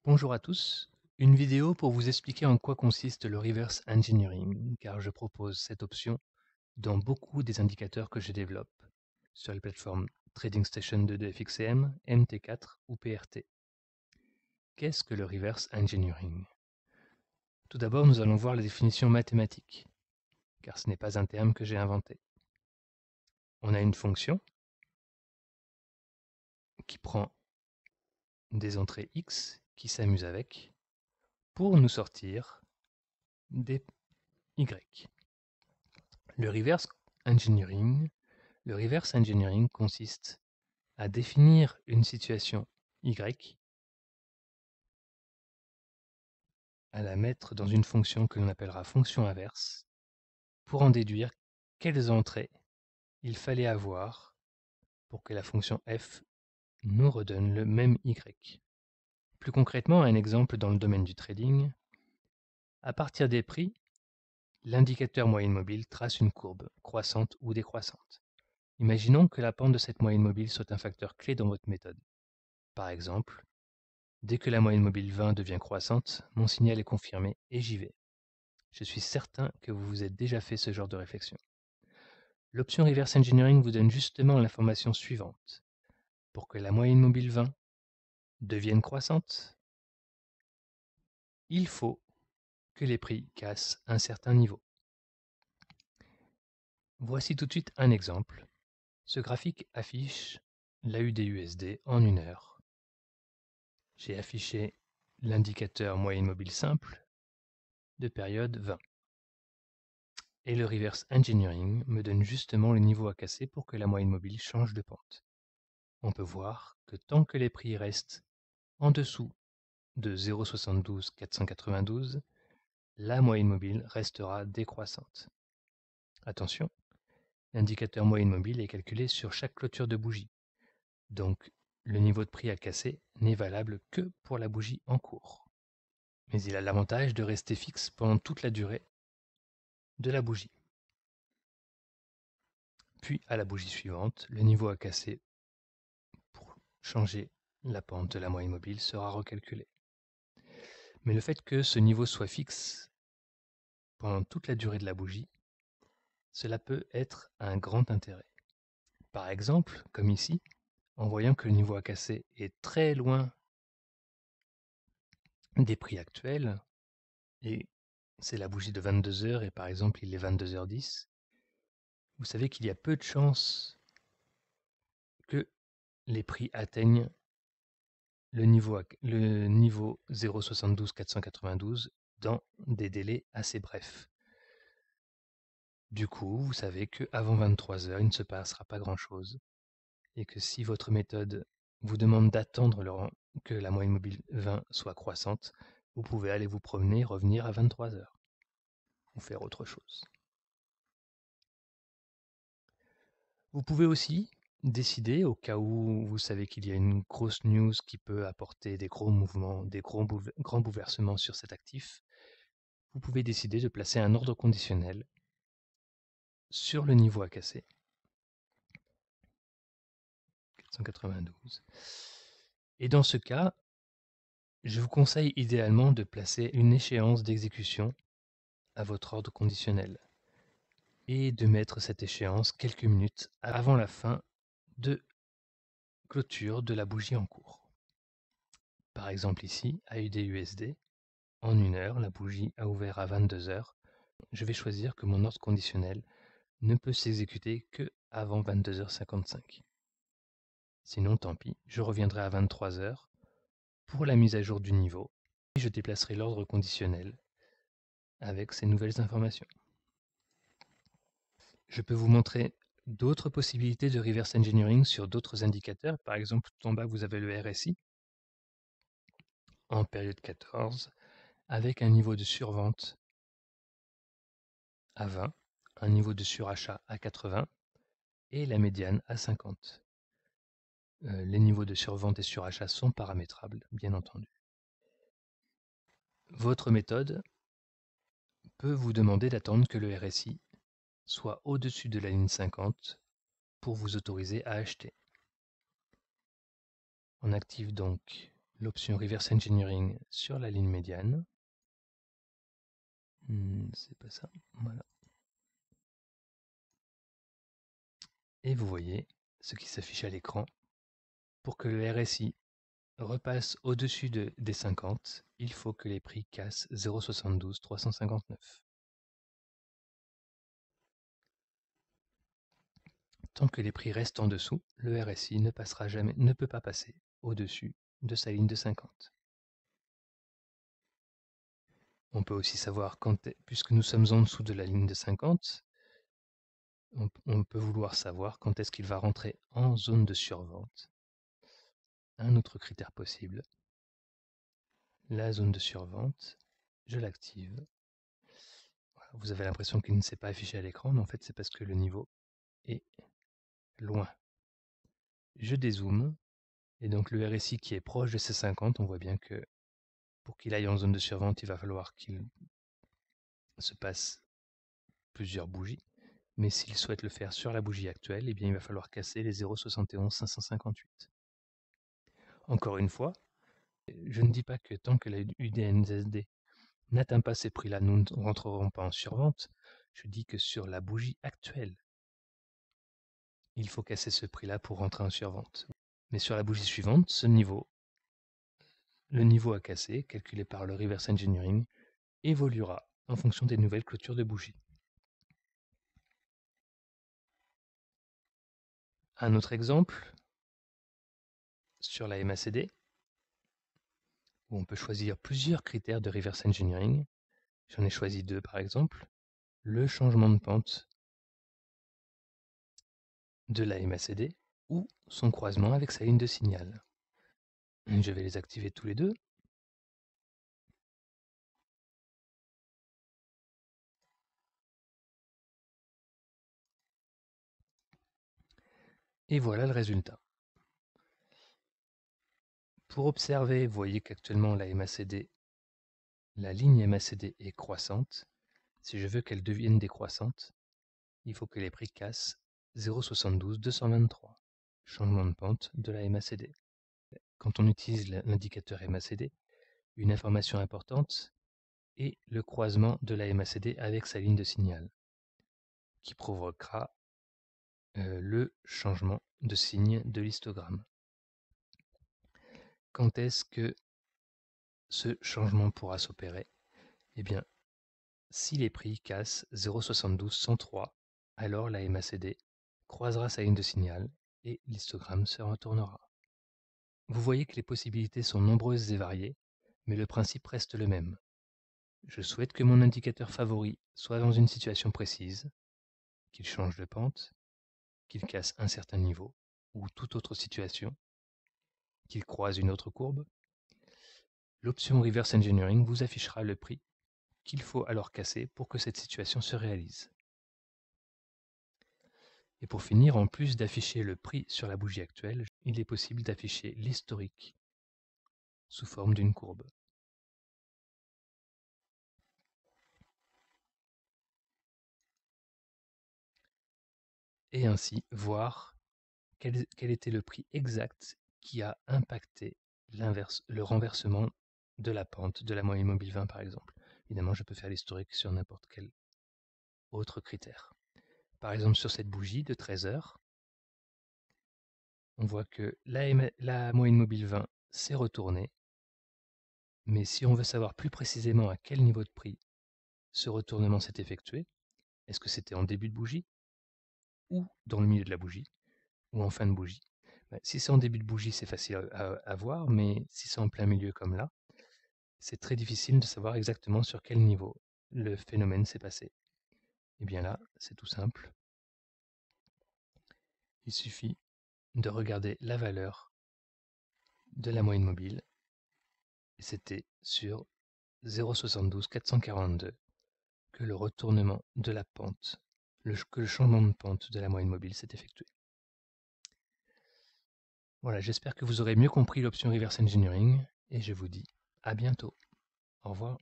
Bonjour à tous, une vidéo pour vous expliquer en quoi consiste le reverse engineering, car je propose cette option dans beaucoup des indicateurs que je développe sur les plateformes TradingStation 2 FXCM, MT4 ou PRT. Qu'est-ce que le reverse engineering? Tout d'abord, nous allons voir la définition mathématique, car ce n'est pas un terme que j'ai inventé. On a une fonction qui prend des entrées x qui s'amuse avec pour nous sortir des y. Le reverse engineering consiste à définir une situation y, à la mettre dans une fonction que l'on appellera fonction inverse, pour en déduire quelles entrées il fallait avoir pour que la fonction f nous redonne le même y. Plus concrètement, un exemple dans le domaine du trading, à partir des prix, l'indicateur moyenne mobile trace une courbe croissante ou décroissante. Imaginons que la pente de cette moyenne mobile soit un facteur clé dans votre méthode. Par exemple, dès que la moyenne mobile 20 devient croissante, mon signal est confirmé et j'y vais. Je suis certain que vous vous êtes déjà fait ce genre de réflexion. L'option Reverse Engineering vous donne justement l'information suivante. Pour que la moyenne mobile 20 devienne croissante, il faut que les prix cassent un certain niveau. Voici tout de suite un exemple. Ce graphique affiche l'AUD-USD en une heure. J'ai affiché l'indicateur moyenne mobile simple de période 20. Et le reverse engineering me donne justement le niveau à casser pour que la moyenne mobile change de pente. On peut voir que tant que les prix restent en dessous de 0,72 492, la moyenne mobile restera décroissante. Attention, l'indicateur moyenne mobile est calculé sur chaque clôture de bougie. Donc, le niveau de prix à casser n'est valable que pour la bougie en cours. Mais il a l'avantage de rester fixe pendant toute la durée de la bougie. Puis, à la bougie suivante, le niveau à casser pour changer la pente de la moyenne mobile sera recalculé. Mais le fait que ce niveau soit fixe pendant toute la durée de la bougie, cela peut être un grand intérêt. Par exemple, comme ici, en voyant que le niveau à casser est très loin des prix actuels, et c'est la bougie de 22 heures et par exemple il est 22h10, vous savez qu'il y a peu de chances que les prix atteignent le niveau 0,72 492 dans des délais assez brefs. Du coup, vous savez qu'avant 23 heures, il ne se passera pas grand-chose et que si votre méthode vous demande d'attendre que la moyenne mobile 20 soit croissante, vous pouvez aller vous promener et revenir à 23 heures ou faire autre chose. Vous pouvez aussi décider, au cas où vous savez qu'il y a une grosse news qui peut apporter des gros mouvements, des grands bouleversements sur cet actif, vous pouvez décider de placer un ordre conditionnel sur le niveau à casser. 492. Et dans ce cas, je vous conseille idéalement de placer une échéance d'exécution à votre ordre conditionnel et de mettre cette échéance quelques minutes avant la fin de clôture de la bougie en cours. Par exemple ici, AUD-USD, en une heure, la bougie a ouvert à 22 heures. Je vais choisir que mon ordre conditionnel ne peut s'exécuter que avant 22h55. Sinon, tant pis, je reviendrai à 23 heures pour la mise à jour du niveau et je déplacerai l'ordre conditionnel avec ces nouvelles informations. Je peux vous montrer d'autres possibilités de reverse engineering sur d'autres indicateurs. Par exemple, tout en bas, vous avez le RSI en période 14 avec un niveau de survente à 20, un niveau de surachat à 80 et la médiane à 50. Les niveaux de survente et surachat sont paramétrables, bien entendu. Votre méthode peut vous demander d'attendre que le RSI soit au-dessus de la ligne 50 pour vous autoriser à acheter. On active donc l'option Reverse Engineering sur la ligne médiane. C'est pas ça, voilà. Et vous voyez ce qui s'affiche à l'écran. Pour que le RSI repasse au-dessus des 50, il faut que les prix cassent 0,72 359. Tant que les prix restent en dessous, le RSI ne peut pas passer au-dessus de sa ligne de 50. On peut aussi savoir puisque nous sommes en dessous de la ligne de 50, on peut vouloir savoir quand est-ce qu'il va rentrer en zone de survente. Un autre critère possible, la zone de survente, je l'active. Voilà, vous avez l'impression qu'il ne s'est pas affiché à l'écran, mais en fait c'est parce que le niveau est loin. Je dézoome, et donc le RSI qui est proche de ces 50, on voit bien que pour qu'il aille en zone de survente, il va falloir qu'il se passe plusieurs bougies. Mais s'il souhaite le faire sur la bougie actuelle, eh bien il va falloir casser les 0,71 558. Encore une fois, je ne dis pas que tant que la UDNZD n'atteint pas ces prix-là, nous ne rentrerons pas en survente. Je dis que sur la bougie actuelle, il faut casser ce prix-là pour rentrer en survente. Mais sur la bougie suivante, le niveau à casser, calculé par le reverse engineering, évoluera en fonction des nouvelles clôtures de bougies. Un autre exemple, sur la MACD, où on peut choisir plusieurs critères de reverse engineering. J'en ai choisi deux par exemple. Le changement de pente de la MACD ou son croisement avec sa ligne de signal. Je vais les activer tous les deux. Et voilà le résultat. Pour observer, vous voyez qu'actuellement la MACD, la ligne MACD est croissante. Si je veux qu'elle devienne décroissante, il faut que les prix cassent 0,72 223. Changement de pente de la MACD. Quand on utilise l'indicateur MACD, une information importante est le croisement de la MACD avec sa ligne de signal, qui provoquera le changement de signe de l'histogramme. Quand est-ce que ce changement pourra s'opérer? Eh bien, si les prix cassent 0,72 103, alors la MACD croisera sa ligne de signal et l'histogramme se retournera. Vous voyez que les possibilités sont nombreuses et variées, mais le principe reste le même. Je souhaite que mon indicateur favori soit dans une situation précise, qu'il change de pente, qu'il casse un certain niveau, ou toute autre situation, qu'il croise une autre courbe. L'option Reverse Engineering vous affichera le prix qu'il faut alors casser pour que cette situation se réalise. Et pour finir, en plus d'afficher le prix sur la bougie actuelle, il est possible d'afficher l'historique sous forme d'une courbe. Et ainsi voir quel était le prix exact qui a impacté le renversement de la pente de la moyenne mobile 20 par exemple. Évidemment, je peux faire l'historique sur n'importe quel autre critère. Par exemple, sur cette bougie de 13 heures, on voit que la moyenne mobile 20 s'est retournée, mais si on veut savoir plus précisément à quel niveau de prix ce retournement s'est effectué, est-ce que c'était en début de bougie, ou dans le milieu de la bougie, ou en fin de bougie? Si c'est en début de bougie, c'est facile à voir, mais si c'est en plein milieu comme là, c'est très difficile de savoir exactement sur quel niveau le phénomène s'est passé. Et bien là, c'est tout simple. Il suffit de regarder la valeur de la moyenne mobile, et c'était sur 0,72 442 que le retournement de la pente, que le changement de pente de la moyenne mobile s'est effectué. Voilà, j'espère que vous aurez mieux compris l'option Reverse Engineering, et je vous dis à bientôt. Au revoir.